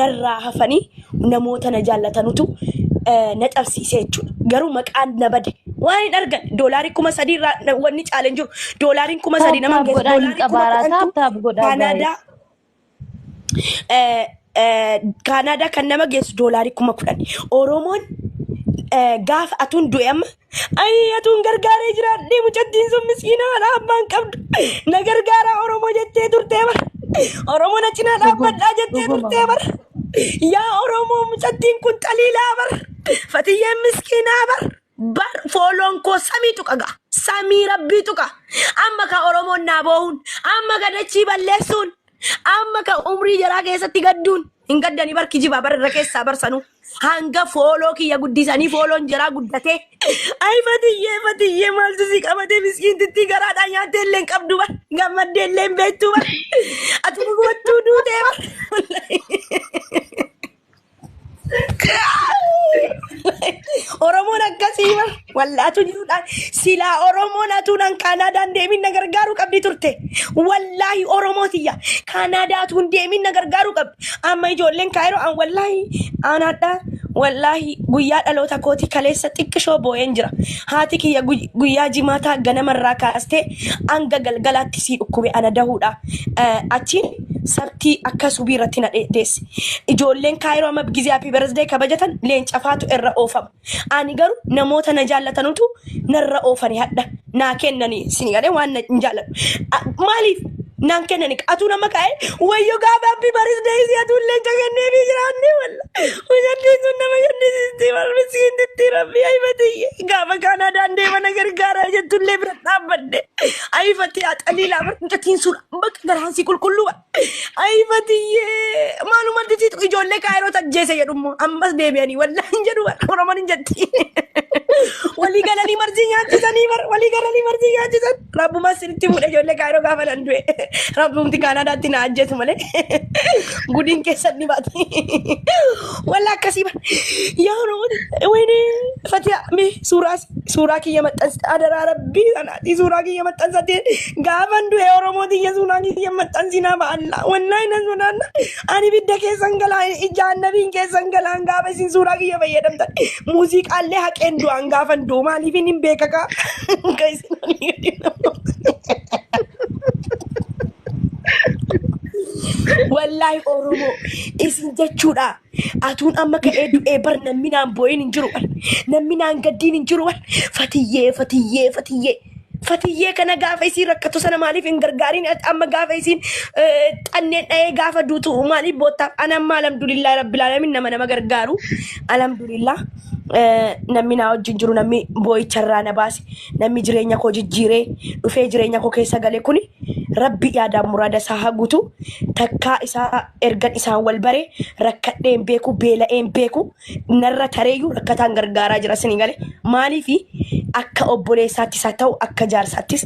narraa hafanii namoota na jaallatanutu na qabsiisee jechuudha garuu maqaan na bade waan hin argan doolaarii 3,000 irraa wanni caaleen jiru doolaariin 3,000 nama geessu doolaarii Kaanaadaa kan nama geessu doolaarii 10,000 Oromoon gaaf atuun du'e amma ay atuun gargaaree jiraadhee mucattiin sun miskiinaadha abbaan qabdu na gargaara Oromoo jettee turtee bara Oromoo na cinaa dhaabbadhaa jettee turtee bara yaa Oromoo mucattiin kun xaliilaa bara Fatiyyeen miskiinaa bara bar fooloon koo samii tuqa samii rabbii tuqa amma ka oromoon naa boohuun amma ka dachii balleessuun amma ka umrii jaraa keessatti gadduun hin gaddanii barki jibaa barra keessaa barsanu hanga fooloo kiyya guddisanii fooloon jaraa guddatee ay fatiyyee maaltu si qabatee miskiintitti garaadhaa nyaattee illee hin qabdu bar gammaddee illee hin beektu bar ati gubattuu duutee bar Oromoon akkasii bar wallaatu jiruudhaan silaa Oromoon atuudhaan Kaanaadaan deemin na gargaaruu qabdi turte wallaahi Oromootiyya Kaanaadaatuun deemin na gargaaruu qabdi amma ijoolleen kaayiroo an wallaahi anaadhaa wallaahi guyyaa dhaloota kooti kaleessa xiqqishoo boo'een jira haati kiyya guyyaa jimaataa ganamarraa kaastee hanga galgalaatti sii dhukkube ana dahuudha achiin sabtii akka subii irratti na deesse ijoolleen kaayiroo amma gizee happy birthday kabajatan leencafaatu irra oofama ani garuu namoota na jaallatanutu narra oofani hadha naa kennanii sini galee waan na jaalladhu maaliif naan kennani atu nama kaa'e wayyo gaafa happy birthday si atu leenca kenneefi jiraanne walla hojjattiin sun nama jannisisti wal miskiintitti rabbi ayfatiyye gaafa Kaanaadaan deema na gargaara jettullee bira dhaabbadde ayfatti axaliilaa barjatiin sun bakka garaansii qulqulluu ayfatiyye maalumatti si ijoollee kaayiroo tajjeese jedhummoo ammas deebi'anii wallaa hin jedhu oromoon hin jetti walii galanii marsii nyaachisanii walii galanii marsii nyaachisan rabbuma sinitti fuudhe ijoollee kaayiroo gaafa nan du'e rabbumti Kaanaadaatti na ajjeesu malee gudiin keessatti baati walla akkasii bar yaa oromooti wayne fatiha mee suuraa kiyya maxxansi adaraa rabbii sanaati suuraa kiyya maxxansatee gaafan du'e oromootiya suuraa kiyya maxxansinaa ba'alla wallaahi nan sodaanna ani bidda keessan galaan ijaan nabiin keessan galaan gaafa isin suuraa kiyya fayyadamtan muuziqaallee haqeen du'an gaafan du'u maaliif hin beekakaa ka isin olii gadi wallahi oromoo isin jechuudha atuun amma ka'ee du'ee bar namminaan boo'in hin jiru namminaan gaddiin hin jiru fatiyyee kana gaafa isiin rakkatu sana maaliif hin gargaarin amma gaafa isiin xanneen dha'ee gaafa duutu maaliif boottaaf anamma alhamdulillah rabbil alamin nama gargaaru alhamdulillah namni naa wajjin jiru namni boo'icharraa na baase namni jireenya koo jijjiiree dhufee jireenya koo keessa gale kuni rabbi yaadaan muraada isaa haguutu takkaa isaa ergan isaan wal bare rakkadheen beeku beela'een beeku narra tareeyyuu rakkataan gargaaraa jira sini gale maaliifi akka obboleessaattis haa ta'u akka jaarsaattis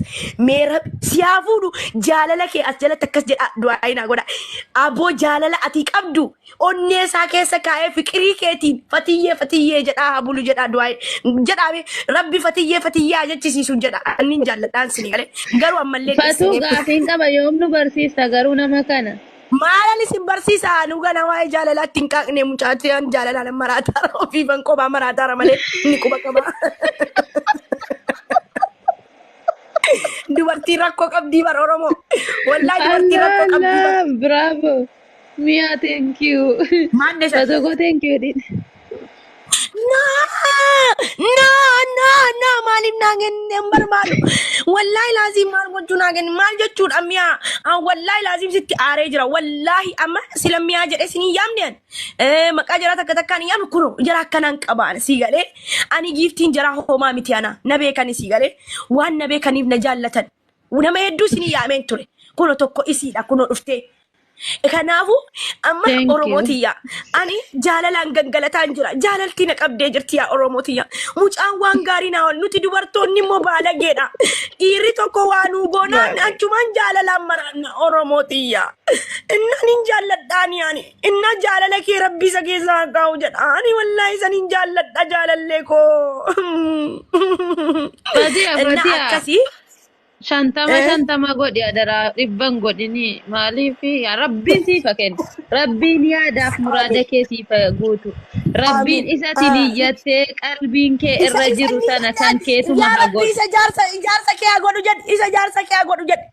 meera siyaa fuudhu jaalala kee as jalatti akkas jedha du'aayinaa godha aboo jaalala ati qabdu onnee isaa keessa kaa'ee fiqirii keetiin fatiyyee jedhaa habulu jedhaa du'aayi jedhaame rabbi fatiyyee jechisiisu jedha annin jaalladhaan sini gale garuu ammallee Fatuu gaafiin qaba yoom nu barsiista garuu nama kana. maalan isin barsiisa nu gana waa'ee jaalalaatti hin qaaqne mucaatti an jaalalaan maraataara ofiifan qophaa maraataara malee inni quba qaba. Dubartii rakkoo qabdii bar Oromoo wallaahi dubartii rakkoo qabdii bar. Bravo. Mia, thank you. Maanne isa Fatuu go thank you din. No, maaliif naangen hin barbaadu. Wallaahi laazim maal gochuu naangen maal jechuudha miyaa. Wallaahi laazim sitti aaree jira. Wallaahi amma sila miyaa jedhee sinii yaamneen. Maqaa jara takka takkaan yaam kuno jara akkanaan qabaan sii galee. Ani giiftiin jara hoomaa miti ana. Na beekani sii galee. Waan na beekaniif na jaallatan. Nama hedduu sinii yaameen ture. Kuno tokko isiidha kuno dhuftee. Kanaafu amma Oromootiya ani jaalalaan gangalataan jira jaalalti na qabdee jirti yaa Oromootiya mucaan waan gaarii naa ol nuti dubartoonni immoo baalageedha dhiirri tokko waan goonaan achumaan jaalalaan maraanna Oromootiya innan jaalladhaan yaani inna jaalala kee rabbi isa keessaa kaa'u jedha ani wallaahi isanin jaalladha jaalallee koo inna akkasii Shantama godhi adara dhibban godhini maaliif yaa rabbiin siifa kenna rabbiin yaadaaf muraada kee siifa guutu rabbiin isatti niyyattee qalbiin kee irra jiru sana kan keetuma hagodhu isa jaarsa kee hagodhu jedh isa jaarsa kee hagodhu jedh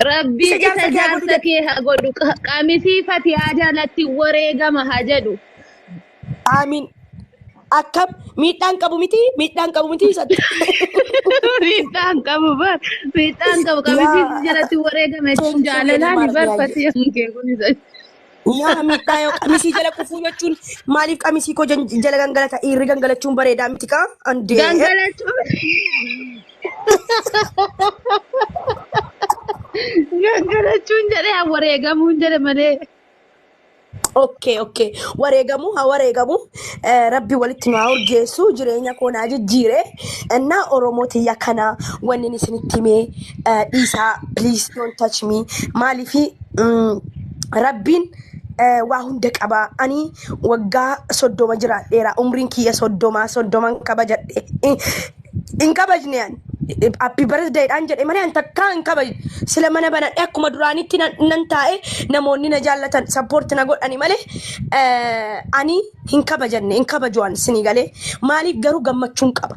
rabbiin isa jaarsa kee hagodhu qamisiifati yaadalatti wareegama haa jedhu amiin akkam miidhaan qabu miti isatti miidhaan qabu qamisiif jalatti wareegame jaalalaa ni barfate kee kun isa Yaa miidhaa yoo qamisii jala kufuu jechuun maaliif qamisii koo jala gangalata dhiirri gangalachuun bareedaa miti kaa andee. Gangalachuun jedhee wareegamuun jedhe malee. Okay. Wareegamu haa wareegamu. Rabbi walitti nu haa urgeessu jireenya koo naa jijjiire. Innaa Oromootii kana wanni isinitti himee dhiisaa please don't touch me maaliifi Rabbiin waa hunda qaba. Ani waggaa 30 jiraadheera. Umriin kiyya 30 kabajadhe. In kabajne ani. Happy birthday dhaan jedhe malee takkaa hin kabajne. Sila mana banadhe akkuma duraanitti nan taa'e namoonni na jaallatan support na godhani malee ani hin kabajanne hin kabajuan sinii galee maaliif garuu gammachuun qaba.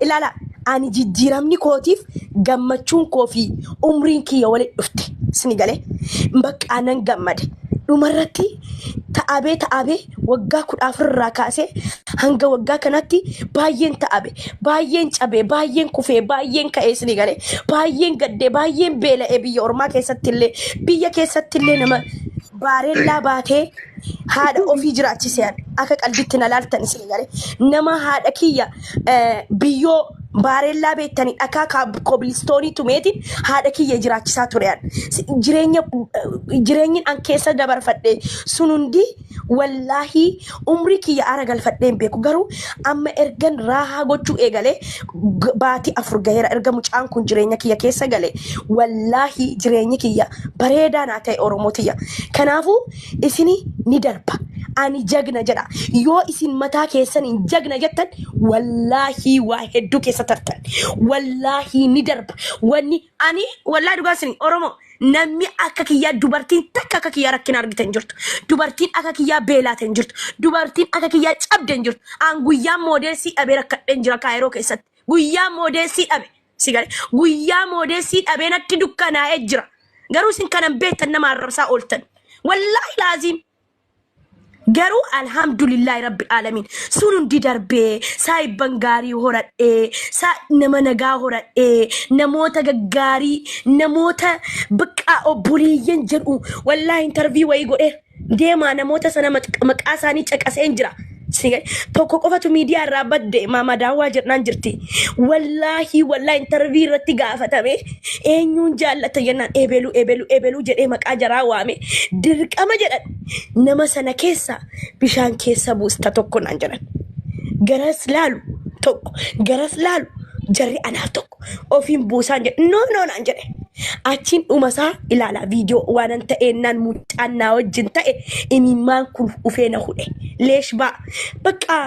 Ilaala ani jijjiiramni kootiif gammachuun koo fi umriin kiyya walitti dhufte sinii galee bakka nan gammade. Dhumarratti ta'abee waggaa 10 irraa kaasee hanga waggaa kanatti baay'een ta'abe baay'een cabee baay'een kufee baay'een ka'ee sinii galee baay'een gaddee baay'een beela'ee biyya ormaa biyya keessattillee nama baarellaa baatee haadha ofii jiraachisee akka qalbitti na laaltan sinii galee nama haadha kiyya biyyoo baarellaa beektanii dhakaa kobilistoonii tumeetiin haadha kiyya jiraachisaa turean jireenyi an keessa dabarfadhe sun hundi wallaahi umri kiyya ara galfadheen beeku garuu amma ergan raahaa gochuu eegalee baatii 4 gaheera erga mucaan kun jireenya kiyya keessa galee wallaahi jireenyi kiyya bareedaa naa ta'e Oromootiyya kanaafuu isini ni darba. Ani jagna jedha yoo isin mataa keessan hin jagna jettan wallaahi waa hedduu keessa tartan wallaahi ni darba wanni ani wallaahi dhugaasini Oromoo namni akka kiyyaa dubartiin takka akka kiyyaa rakkina argitan jirtu dubartiin akka kiyyaa beelaaten jirtu dubartiin akka kiyyaa cabden jirtu an guyyaa moodeesii dhabee rakkadhen jira Kaayiroo keessatti guyyaa moodeesii dhabe sigale guyyaa moodeesii dhabee natti dukkanaa'ee jira garuu isin kanan beektan nama arrabsaa ooltan wallaahi laaziim. Garuu alhamdulillah rabbil alamin sun hundi darbee saayibban gaarii horadhee nama nagaa horadhee namoota gaggaarii namoota biqqaa obboleeyyan jedhu wallahi interview wayii godhee deemaa namoota sana maqaa isaanii caqaseen jira. Tokko qofatu miidiyaa irraa badde maama daawwaa jedhaan jirti wallaahi interview irratti gaafatame eenyuun jaallata jennaan eebeluu jedhee maqaa jaraa waame dirqama jedhan nama sana keessa bishaan keessa buusta tokko naan jedhan garas laalu tokko garas laalu jarri anaaf tokko ofiin buusaan jedhe no naan jedhe achiin dhumasaa ilaala viidiyoo waanan ta'ennaan mucaannaa wajjin ta'e imimmaan kun ufee na hudhe leeshbaa bakka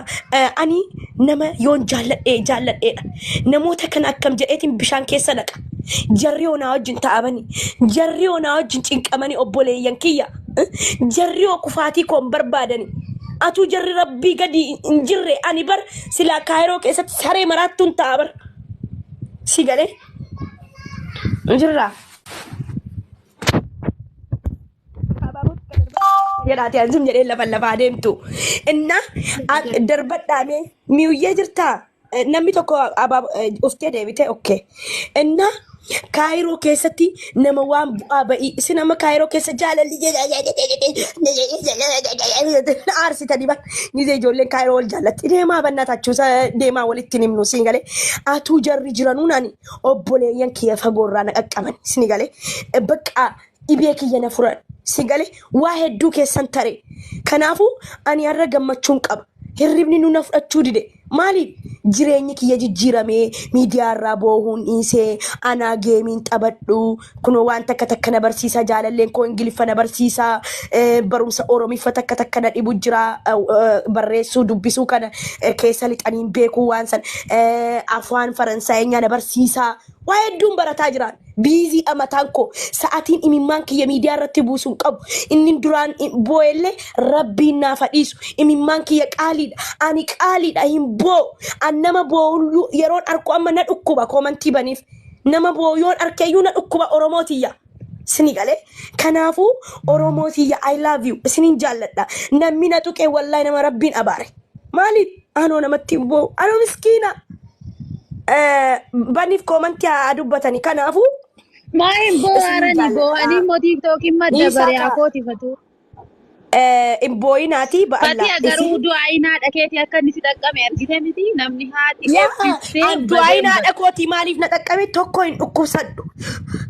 ani nama yoon jaalladheedha namoota kana akkam jedheetiin bishaan keessa dhaqa jarri onaa wajjin ta'abanii jarri onaa wajjin cinqamanii obboleeyyan kiyya jarri kufaatii koon barbaadanii atuu jarri rabbii gadi hin jirre ani bar silaa Kaayiroo keessatti saree maraattuun ta'a bar si galee jirra jedhaati anzum jedhee lafaa deemtu inna darbadhaame miuyyee jirtaa namni tokko uftee deebite okay inna Kaayiroo keessatti nama waan bu'aa ba'ii isin amma Kaayiroo keessa jaalalli aarsitanii ban nizee ijoolleen Kaayiroo wal jaallatti deemaa bannatachuusa deemaa walitti himnu siin galee atuu jarri jiranuun ani obboleeyyan kiyya fagoorraa na qaqqaban siin galee bakka dhibee kiyya na furan siin galee waa hedduu keessan tare kanaafuu ani har'a gammachuun qaba hirribni nu na fudhachuu dide maaliif jireenyi kiyya jijjiiramee miidiyaa irraa boohuun dhiisee anaa geemiin taphadhu kunoo waan takka na barsiisaa jaalalleen koo ingiliffa na barsiisaa barumsa oromiffa takka na dhibu jira barreessuu dubbisuu kana keessa lixaniin beekuu waan san afaan faransaayinyaa na barsiisaa waa hedduun barataa jiraan biizii amataan koo sa'aatiin imimmaan kiyya miidiyaa irratti buusuun qabu inni duraan boo'ellee rabbiin naaf hadhiisu imimmaan kiyya qaaliidha ani qaaliidha hin boo an nama boo yeroon arku amma na dhukkuba komantii baniif nama boo yoon arkeeyyuu na dhukkuba Oromootiyya sini galee kanaafuu Oromootiyya I love you isinin jaalladha namni na tuqee wallahi nama rabbiin abaare maaliif anoo namatti boo anoo miskiina baniif komantii dubbatanii kanaafuu Main bo arani bo ani mo TikTok imma dabare akooti fatu. Imbooyinaati Fati ba'allaa. agaruu du'aayinaa dhakeeti akka inni si dhaqqame argite miti namni haati Yaa eebbistee addu'aa badeen inaadha kootii maaliif na dhaqqabe tokko hin dhukkubsadhu.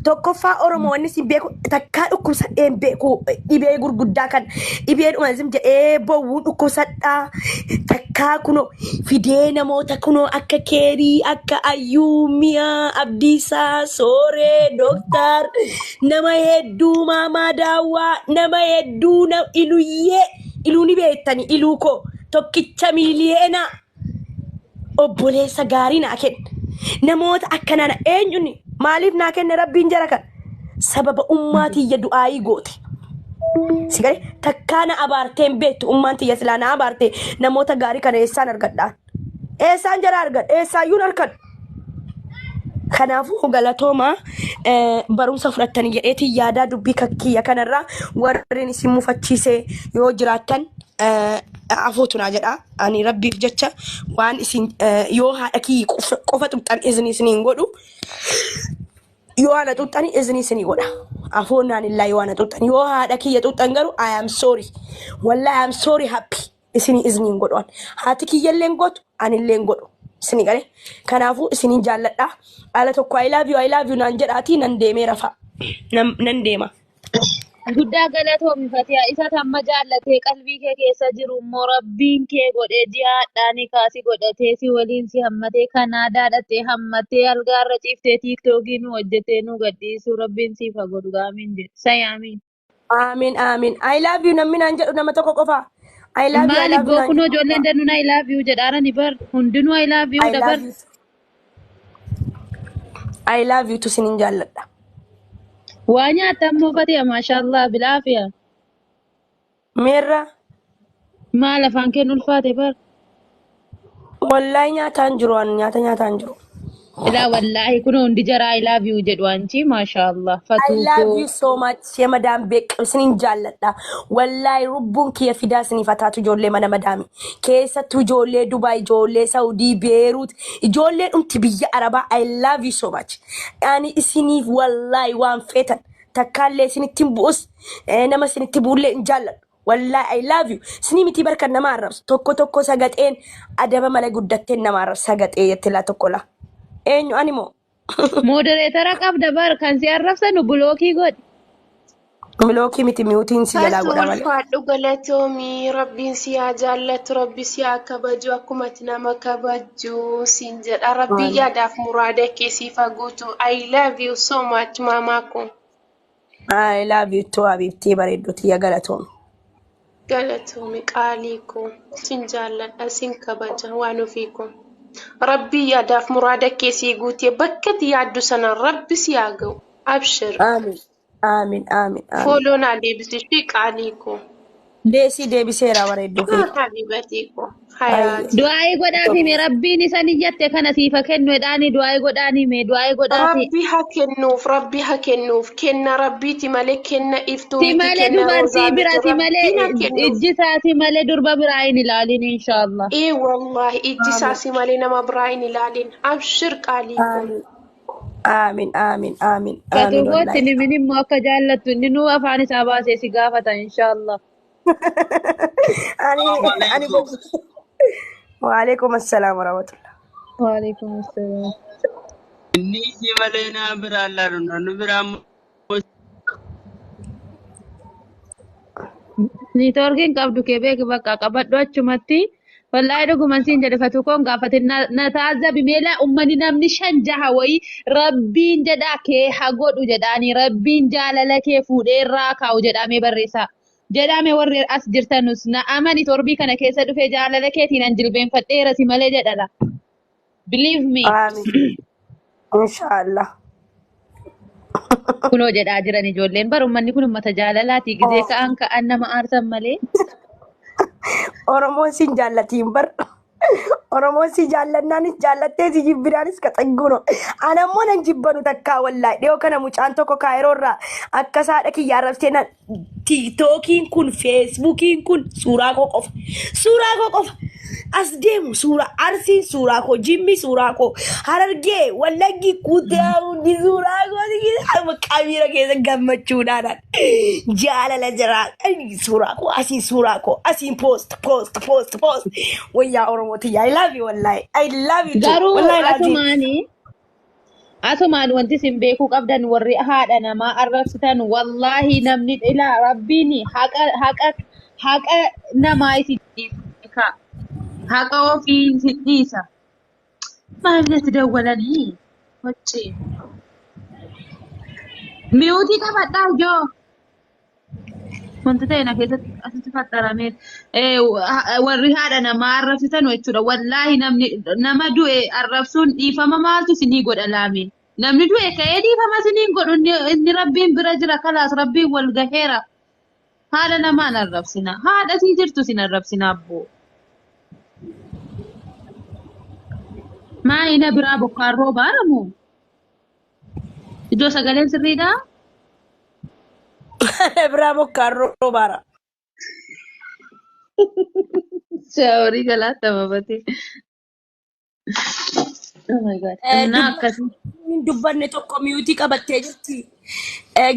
Tokkoffaa Oromoonni si beeku takkaa dhukkubsadheen beeku dhibee gurguddaa kan dhibee dhumazim jedhee bowwuu dhukkubsadhaa takkaa kunoo fidee namoota kunoo akka Keerii akka Ayyuu Miyaa Abdiisaa Sooree Dooktar nama hedduu Maamaa Daawwaa nama hedduu iluyyee iluu ni beektani iluu koo tokkicha miiliyeenaa. Obboleessa gaarii naa kenne namoota akkanaa eenyuun maaliif naa kenne rabbiin jara kan sababa ummaatiyya du'aayii goote sigalee takkaana abaarteen beektu ummaan tiyya silaa na abaarte namoota gaarii kana eessaan argadhaan eessaan jara argadha eessaayyuun argadhu. Kanaafuu galatooma barumsa fudhattanii jedheetiin yaadaa dubbii kakkiyya kanarraa warreen isin mufachiisee yoo jiraattan afuutunaa jedha ani rabbiif jecha waan isin yoo haadha kiyyi qofa xuxxan izni isiniin godhu yoo haadha xuxxani izni isinii godha afoonnaan illaa yoo haadha xuxxan yoo haadha kiyya xuxxan garuu I am sorry wallahi I am sorry happy isinii izniin godhan haati kiyyalleen gootu anilleen godhu isinii galee kanaafuu isiniin jaalladha ala tokko I love you naan jedhaatii nan deemee rafa nan deema. Guddaa galatoomi Fatiha isa tamma jaallatee qalbii kee keessa jiru immoo rabbiin kee godhee jihaadhaani kaasii godhatee si waliin si hammatee Kanaadaa dhattee hammatee algaarra ciiftee tiiktookii nu hojjetee nu gadhiisu rabbiin siif haa godhu gaamiin jedhe sayaamiin. Amiin I love you namni naan jedhu nama tokko qofa. I love you Maaliif bokunoo ijoolleen dannuun I love you jedhaarani bar hundinuu I love you dabar. I love you tu sinin jaalladha. Waa nyaattan moo Fatiha maashaallah bilaafiya. Meerra Maal afaan keen ulfaate bar. wallahi nyaataan jiru an nyaataan jiru. Ilaa wallaahi kun hundi jara I love you jedhu anchi maashaallah I love fatuukoo. you so much ya madam beek sinin jaalladha. Wallahi rubbuun kiyya fidaa sinif hataatu ijoollee mana madaami. Keessattuu ijoollee Dubaay, ijoollee Saudii, Beirut, ijoollee dhumti biyya Arabaa I love you so much. Ani isiniif wallahi waan feetan takkaallee isinitti hin bu'us nama isinitti bu'ullee hin jaalladhu. Wallahi I love you. Sini miti barkan nama arrabsu. Tokko sagateen adaba malee guddatteen nama arrabsu sagatee yetti laa tokko laa. Eenyu animoo. Modereetara qabda bar kan si arrabsanu bulookii godhi. Milookii miti miutiin si jalaa godha malee. Ulfaadhu galatoomii rabbiin si haa jaallatu rabbi si haa kabaju akkumatti nama kabaju siin jedha rabbii yaadaaf muraada kee siif haa guutu. I love you so much maamaa kun. I love you too Habibtii bareedduutii yaa galatoomi. Galatoomii qaalii kun siin jaalladha siin kabaja waan ofii kun. Rabbii yaadaaf muraada kee sii guutee bakka itti yaaddu sana rabbi si haa ga'u. Abshir. Amiin. Fooloon haa deebisishii qaalii kun. Deesii deebiseera bareedduu fi. Habibatii kun. Hayaati. Du'aayi godhaafi mee rabbiin isan iyyatte kana siifa kennu edhaani du'aayi godhaani mee du'aayi godhaafi. Rabbi haa kennuuf kenna rabbiiti malee kenna iftuu Si miti malee kenna dubartii bira si Rabbiin malee haa kennuuf. ijji isaati malee durba biraa hin ilaalin inshaallah. Wallahi ijji isaasi malee nama biraa hin ilaalin. Abshir qaalii kun. Amiin. Katuukooti nimin immoo akka jaallattu inni nuu afaan isaa baasee si gaafata inshaallah. Ani Waalaikum assalam warahmatullah. Waalaikum assalaam. Inni si malee naa biraan laalu nu biraan Niitoorkiin qabdu kee beeki bakka qabadhu achumatti. Wallahi dhuguman siin jedhe fatuukoon gaafate na taazzabi meelaa ummani namni 5-6 wayii rabbiin jedhaa kee haa godhu jedhaanii rabbiin jaalala kee fuudhee irraa kaa'u jedhamee barreessaa. Jedhame warri as jirtanus na amani torbii kana keessa dhufee jaalala keetiin an jilbeenfadheera si malee jedhadha. Believe me. Amiin. Inshallah. Kunoo jedhaa jiran ijoolleen bar ummanni kun ummata jaalalaati gizee ka'an nama aarsan malee. Oromoon siin jaallatiin bar. Oromoon si jaallannaanis jaallattee si jibbinaanis ka xagguno. Anammoo nan jibbanu takkaa wallahi. Dhiyoo kana mucaan tokko kaayiroorraa akka saadha kiyyaa arrabsee na tiiktookiin kun feesbuukiin kun suuraa koo qofa. أسديم سورة أرسي سورة كو جيمي سورة كو هررجي والله كوتا ودي سورة كو أنا كاميرا كذا جمّت شونانا جالا لجرا أي سورة كو أسي سورة كو أسي بوست ويا أورموتي I love you والله I love you too Garuu والله لازم asumaan wanti isin beekuu qabdan warri haadha namaa arrabsitan wallahi namni ilaa rabbiin haqa namaa isin dhiisa. Haqa ofii isin dhiisa. Maamilatti dawwalanii wacci. Miyuutii qabadhaa ijoo. Wanti ta'e na keessatti asitti faxaramee warri haadha namaa arrabsitan jechuudha. Wallaahi nama du'e arrabsuun dhiifama maaltu isinii godha laame. Namni du'e ka'ee dhiifama isinii godhu inni rabbiin bira jira kalaas rabbiin wal gaheera. Haadha namaan arrabsina. Haadha sii jirtu sin arrabsina abboo. Maayina biraa bokkaan roobaa ramu. Iddoo sagaleen sirriidhaa? Bravo carro bara Shaaworii galaata babatee. Oh my god. Innaa akkasii. dubbanne tokko miyuutii qabattee jirti.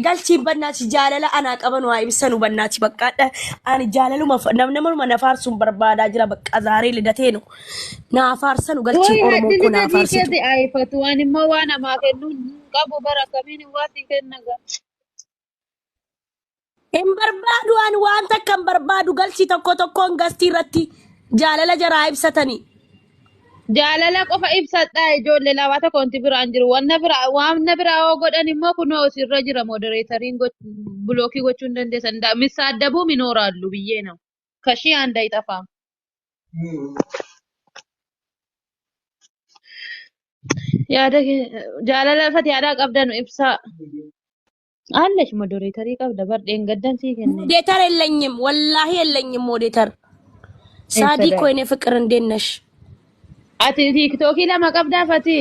Galchiin bannaati jaalala anaa qaban waa ibsanu bannaati baqqaadha. Ani jaalaluma nama na faarsuun barbaadaa jira baqqa zaaree lidateenu. Na faarsanu galchiin Woy Oromoo haddi kun na lidatii faarsitu. keessa aayifatu waan immoo waan namaa kennuun qabu bara kamiin waan si kennaga. Hin barbaadu ani waan takka hin barbaadu galchii tokkoon gastii irratti jaalala jaraa ibsatanii. Jaalala qofa ibsadhaa ijoollee labaata koonti biraan jiru. Wanna biraa yoo godhan immoo kunoo sirra jira modereetariin bulookii gochuu hin dandeessan. Misaaddabuu minooraallu biyyee nama. Kashii handa ixafaam. Jaalala fati yaadaa qabdanu ibsaa. Allesh modereetarii qabda bardeen gaddan sii kenne. ሞዴተር የለኝም ወላሂ የለኝም ሞዴተር ሳዲ Eessa ኮይኔ ፍቅር እንዴት ነሽ? ati tiiktookii lama qabdaa fati.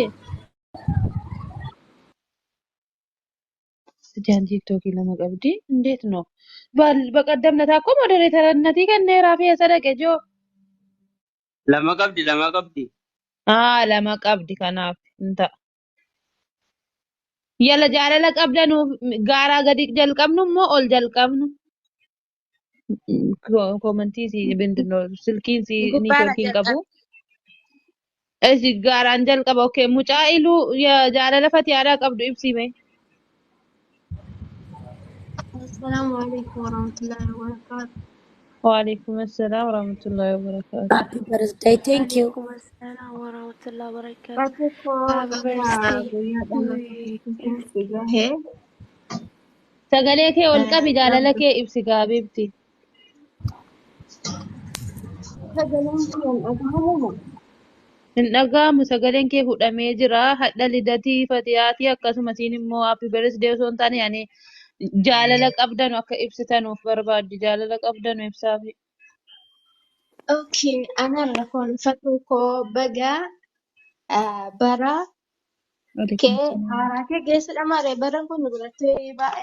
Jaan tiiktookii lama qabdi. Indeet no. Baqaddamnata akkoo modereetarannati kenneeraa fi eessa dhaqe joo. Lama qabdi, lama qabdi. Lama qabdi kanaaf hin ta'a. Yala jaalala qabdanuuf gaaraa gadi jalqabnu immoo ol jalqabnu. Komantii si bindinoo silkiin si niitoorkiin qabu. Esi gaaraan jalqaba okay mucaa iluu jaalala fati yaadaa qabdu ibsime. السلام عليكم ورحمة الله وبركاته. Waalaikum assalam warahmatullahi wabarakatuh. ሃፒ በርዝዴይ ቴንክ ዩ وعليكم السلام ورحمة الله وبركاته. Bakka Happy birthday to you. Hee? Sagalee kee ol qabi jaalala kee ibsi gaabibti. Sagaleen kun dhagahamu. Hin dhaga'amu sagaleen kee hudhamee jira. Hadha lidatii fatiyaatii akkasumas immoo happy birthday osoo hin taane yani jaalala qabdanu akka ibsitanuuf barbaaddi. Jaalala qabdanu ibsaafi. Okay, أنا ركون فتوكو بقى برا Waalaikum كي assalam. هاراكي جيس الأمارة برا كون نقولتي بقى